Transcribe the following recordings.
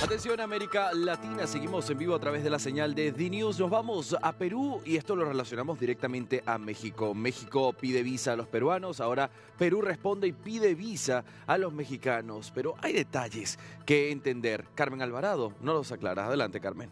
Atención América Latina, seguimos en vivo a través de la señal de DNews. Nos vamos a Perú y esto lo relacionamos directamente a México. México pide visa a los peruanos, ahora Perú responde y pide visa a los mexicanos. Pero hay detalles que entender. Carmen Alvarado nos los aclara. Adelante, Carmen.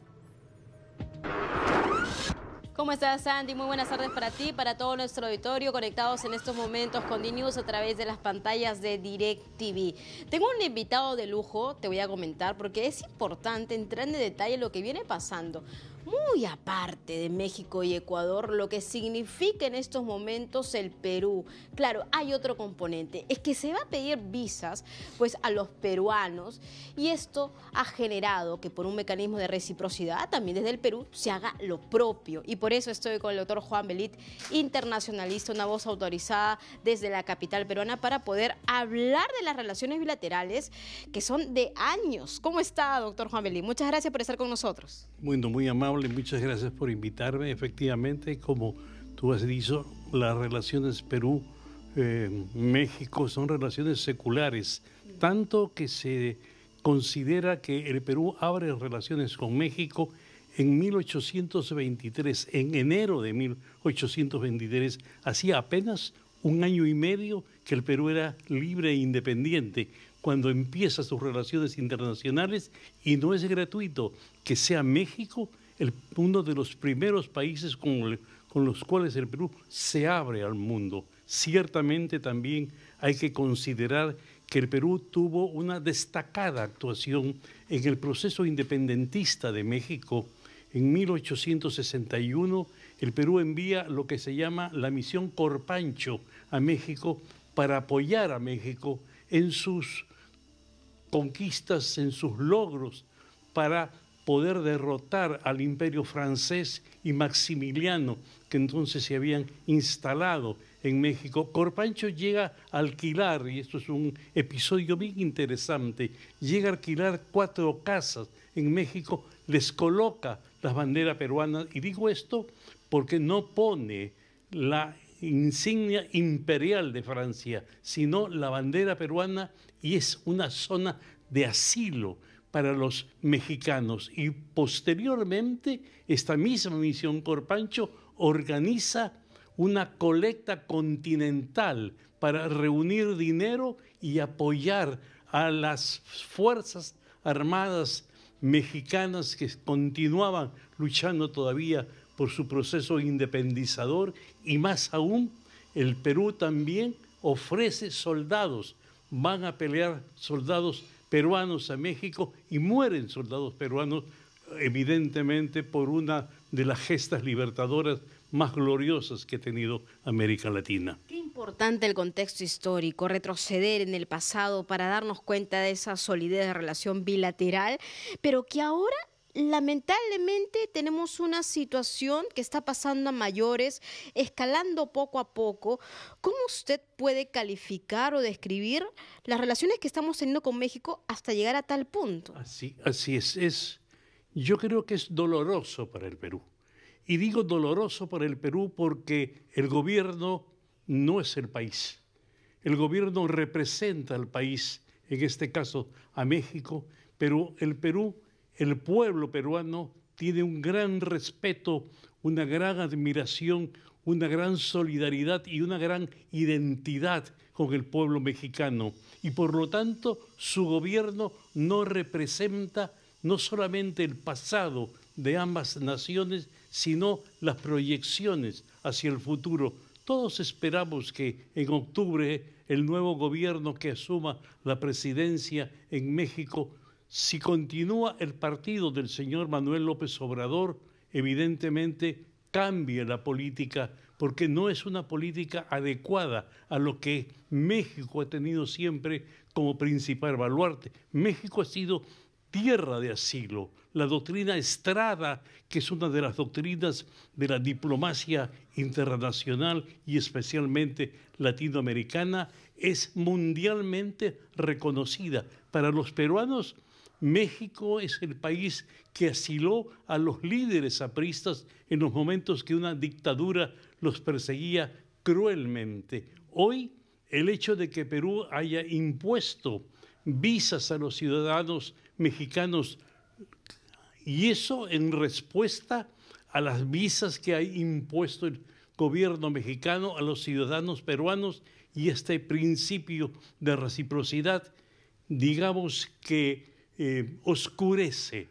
¿Cómo estás, Sandy? Muy buenas tardes para ti, para todo nuestro auditorio, conectados en estos momentos con DNews a través de las pantallas de DirecTV. Tengo un invitado de lujo, te voy a comentar, porque es importante entrar en detalle en lo que viene pasando. Muy aparte de México y Ecuador, lo que significa en estos momentos el Perú. Claro, hay otro componente, es que se va a pedir visas pues, a los peruanos y esto ha generado que por un mecanismo de reciprocidad también desde el Perú se haga lo propio. Y por eso estoy con el doctor Juan Belit, internacionalista, una voz autorizada desde la capital peruana para poder hablar de las relaciones bilaterales que son de años. ¿Cómo está, doctor Juan Belit? Muchas gracias por estar con nosotros. Bueno, muy amable. Muchas gracias por invitarme. Efectivamente, como tú has dicho, las relaciones Perú-México son relaciones seculares, tanto que se considera que el Perú abre relaciones con México en 1823, en enero de 1823, hacía apenas un año y medio que el Perú era libre e independiente, cuando empieza sus relaciones internacionales, y no es gratuito que sea México uno de los primeros países con los cuales el Perú se abre al mundo. Ciertamente también hay que considerar que el Perú tuvo una destacada actuación en el proceso independentista de México. En 1861 el Perú envía lo que se llama la misión Corpancho a México para apoyar a México en sus conquistas, en sus logros, para poder derrotar al imperio francés y Maximiliano, que entonces se habían instalado en México. Corpancho llega a alquilar, y esto es un episodio bien interesante, llega a alquilar 4 casas en México, les coloca las banderas peruanas, y digo esto porque no pone la insignia imperial de Francia, sino la bandera peruana, y es una zona de asilo para los mexicanos. Y posteriormente esta misma misión Corpancho organiza una colecta continental para reunir dinero y apoyar a las fuerzas armadas mexicanas que continuaban luchando todavía por su proceso independizador, y más aún el Perú también ofrece soldados, van a pelear soldados peruanos a México y mueren soldados peruanos, evidentemente por una de las gestas libertadoras más gloriosas que ha tenido América Latina. Qué importante el contexto histórico, retroceder en el pasado para darnos cuenta de esa solidez de relación bilateral, pero que ahora lamentablemente tenemos una situación que está pasando a mayores, escalando poco a poco. ¿Cómo usted puede calificar o describir las relaciones que estamos teniendo con México hasta llegar a tal punto? Así es. Yo creo que es doloroso para el Perú. Y digo doloroso para el Perú porque el gobierno no es el país. El gobierno representa al país, en este caso a México, pero el Perú, el pueblo peruano tiene un gran respeto, una gran admiración, una gran solidaridad y una gran identidad con el pueblo mexicano. Y por lo tanto, su gobierno no representa no solamente el pasado de ambas naciones, sino las proyecciones hacia el futuro. Todos esperamos que en octubre el nuevo gobierno que asuma la presidencia en México, si continúa el partido del señor Manuel López Obrador, evidentemente cambie la política, porque no es una política adecuada a lo que México ha tenido siempre como principal baluarte. México ha sido tierra de asilo. La doctrina Estrada, que es una de las doctrinas de la diplomacia internacional y especialmente latinoamericana, es mundialmente reconocida. Para los peruanos, México es el país que asiló a los líderes apristas en los momentos que una dictadura los perseguía cruelmente. Hoy, el hecho de que Perú haya impuesto visas a los ciudadanos mexicanos, y eso en respuesta a las visas que ha impuesto el gobierno mexicano a los ciudadanos peruanos y este principio de reciprocidad, digamos que oscurece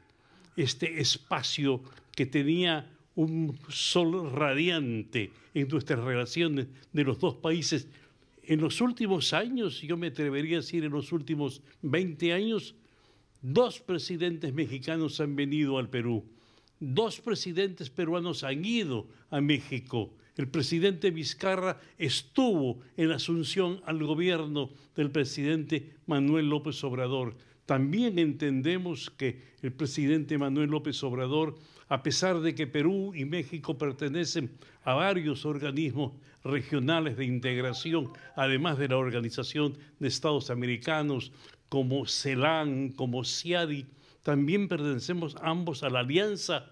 este espacio que tenía un sol radiante en nuestras relaciones de los dos países. En los últimos años, yo me atrevería a decir en los últimos 20 años, 2 presidentes mexicanos han venido al Perú, 2 presidentes peruanos han ido a México. El presidente Vizcarra estuvo en la asunción al gobierno del presidente Manuel López Obrador. También entendemos que el presidente Manuel López Obrador, a pesar de que Perú y México pertenecen a varios organismos regionales de integración, además de la Organización de Estados Americanos, como CELAC, como CIADI, también pertenecemos ambos a la Alianza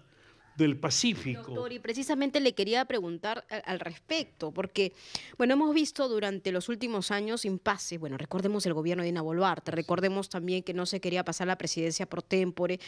del Pacífico. Doctor, y precisamente le quería preguntar al respecto, porque, bueno, hemos visto durante los últimos años impases. Bueno, recordemos el gobierno de Dina Boluarte, recordemos también que no se quería pasar la presidencia pro tempore,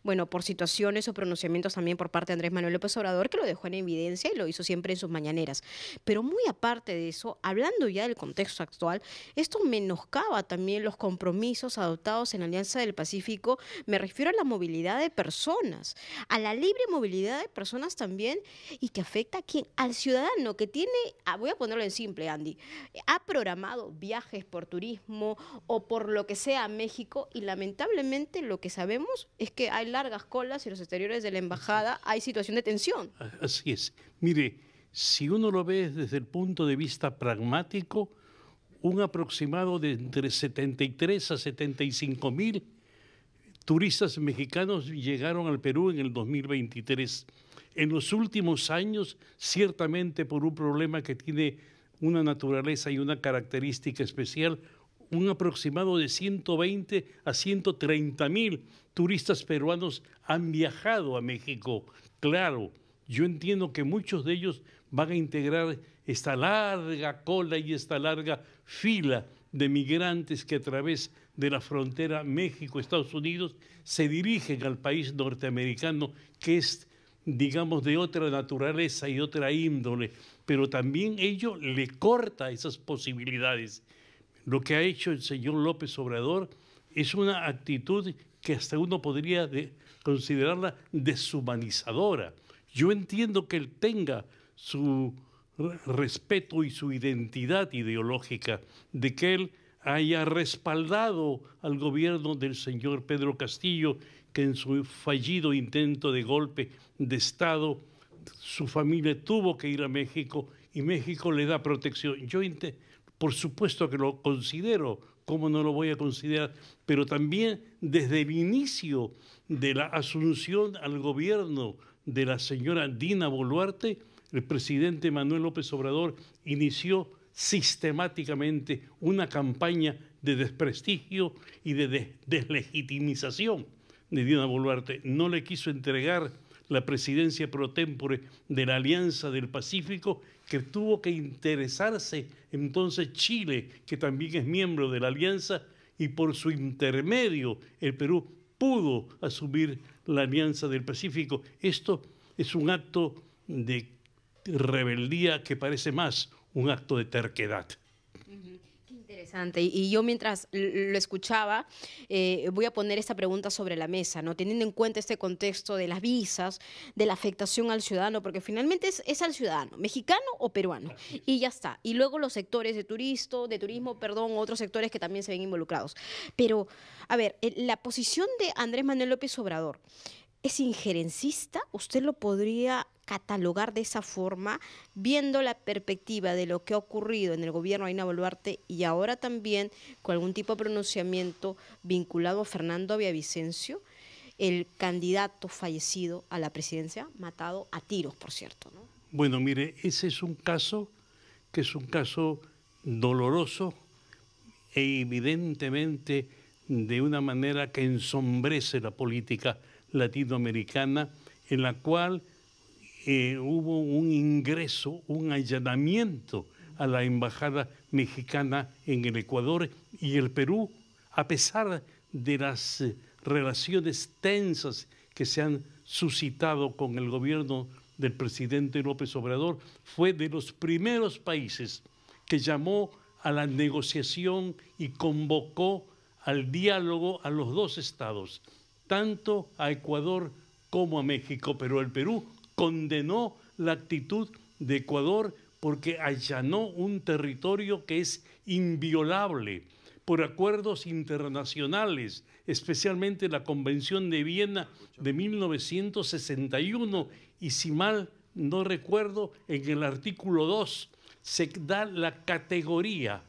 bueno, por situaciones o pronunciamientos también por parte de Andrés Manuel López Obrador, que lo dejó en evidencia y lo hizo siempre en sus mañaneras. Pero muy aparte de eso, hablando ya del contexto actual, esto menoscaba también los compromisos adoptados en la Alianza del Pacífico. Me refiero a la movilidad de personas, a la libre movilidad de personas también, y que afecta a quién, al ciudadano que tiene, voy a ponerlo en simple, Andy, ha programado viajes por turismo o por lo que sea a México, y lamentablemente lo que sabemos es que hay largas colas y en los exteriores de la embajada hay situación de tensión. Así es. Mire, si uno lo ve desde el punto de vista pragmático, un aproximado de entre 73 a 75 mil turistas mexicanos llegaron al Perú en el 2023. En los últimos años, ciertamente por un problema que tiene una naturaleza y una característica especial, un aproximado de 120 a 130 mil turistas peruanos han viajado a México. Claro, yo entiendo que muchos de ellos van a integrar esta larga cola y esta larga fila de migrantes que a través de la frontera México-Estados Unidos se dirigen al país norteamericano, que es, digamos, de otra naturaleza y otra índole, pero también ello le corta esas posibilidades. Lo que ha hecho el señor López Obrador es una actitud que hasta uno podría considerarla deshumanizadora. Yo entiendo que él tenga su respeto y su identidad ideológica, de que él haya respaldado al gobierno del señor Pedro Castillo, que en su fallido intento de golpe de Estado, su familia tuvo que ir a México y México le da protección. Yo, por supuesto que lo considero, ¿cómo no lo voy a considerar? Pero también desde el inicio de la asunción al gobierno de la señora Dina Boluarte, el presidente Manuel López Obrador inició sistemáticamente una campaña de desprestigio y de deslegitimización de Dina Boluarte. No le quiso entregar la presidencia pro tempore de la Alianza del Pacífico, que tuvo que interesarse entonces Chile, que también es miembro de la Alianza, y por su intermedio el Perú pudo asumir la Alianza del Pacífico. Esto es un acto de rebeldía que parece más un acto de terquedad. Qué interesante. Y yo mientras lo escuchaba, voy a poner esta pregunta sobre la mesa, ¿no? Teniendo en cuenta este contexto de las visas, de la afectación al ciudadano, porque finalmente es al ciudadano, mexicano o peruano, y ya está. Y luego los sectores de turismo, otros sectores que también se ven involucrados. Pero, a ver, la posición de Andrés Manuel López Obrador, ¿es injerencista? ¿Usted lo podría catalogar de esa forma, viendo la perspectiva de lo que ha ocurrido en el gobierno de Dina Boluarte y ahora también con algún tipo de pronunciamiento vinculado a Fernando Villavicencio, el candidato fallecido a la presidencia, matado a tiros, por cierto, ¿no? Bueno, mire, ese es un caso que es un caso doloroso e evidentemente de una manera que ensombrece la política latinoamericana, en la cual hubo un ingreso, un allanamiento a la embajada mexicana en el Ecuador, y el Perú, a pesar de las relaciones tensas que se han suscitado con el gobierno del presidente López Obrador, fue de los primeros países que llamó a la negociación y convocó al diálogo a los dos estados, tanto a Ecuador como a México. Pero el Perú condenó la actitud de Ecuador porque allanó un territorio que es inviolable por acuerdos internacionales, especialmente la Convención de Viena de 1961, y si mal no recuerdo, en el artículo 2 se da la categoría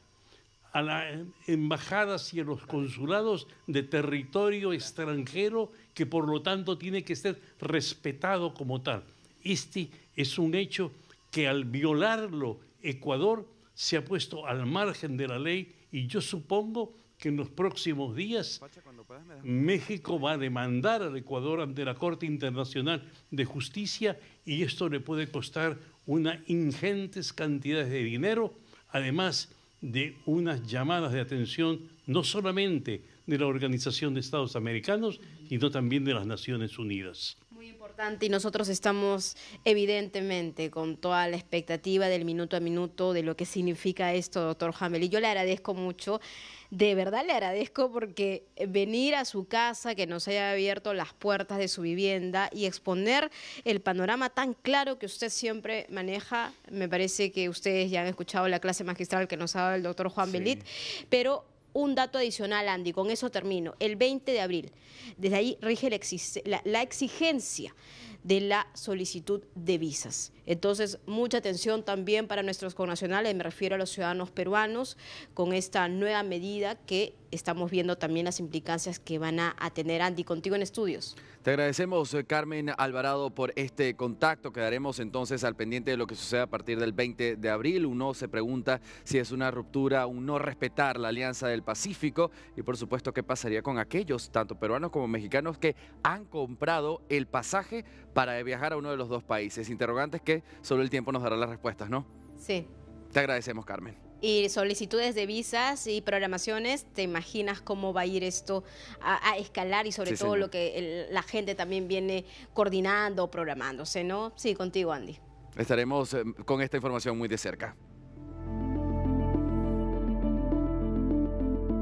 a las embajadas y a los consulados de territorio extranjero, que por lo tanto tiene que ser respetado como tal. Este es un hecho que al violarlo Ecuador se ha puesto al margen de la ley, y yo supongo que en los próximos días México va a demandar al Ecuador ante la Corte Internacional de Justicia, y esto le puede costar unas ingentes cantidades de dinero, además de unas llamadas de atención no solamente de la Organización de Estados Americanos, sino también de las Naciones Unidas. Muy importante, y nosotros estamos evidentemente con toda la expectativa del minuto a minuto de lo que significa esto, doctor Hamel. Y yo le agradezco mucho, de verdad le agradezco, porque venir a su casa, que nos haya abierto las puertas de su vivienda y exponer el panorama tan claro que usted siempre maneja. Me parece que ustedes ya han escuchado la clase magistral que nos ha dado el doctor Juan Belit, pero un dato adicional, Andy, con eso termino. El 20 de abril, desde ahí rige la exigencia de la solicitud de visas. Entonces, mucha atención también para nuestros connacionales, me refiero a los ciudadanos peruanos, con esta nueva medida que estamos viendo también las implicancias que van a tener. Andy, contigo en estudios. Te agradecemos, Carmen Alvarado, por este contacto. Quedaremos entonces al pendiente de lo que suceda a partir del 20 de abril. Uno se pregunta si es una ruptura, un no respetar la Alianza del Pacífico, y por supuesto qué pasaría con aquellos, tanto peruanos como mexicanos, que han comprado el pasaje para viajar a uno de los dos países. Interrogantes que solo el tiempo nos dará las respuestas, ¿no? Sí. Te agradecemos, Carmen. Y solicitudes de visas y programaciones, ¿te imaginas cómo va a ir esto a escalar, y sobre todo señor, lo que la gente también viene coordinando, programándose, ¿no? Sí, contigo, Andy. Estaremos con esta información muy de cerca.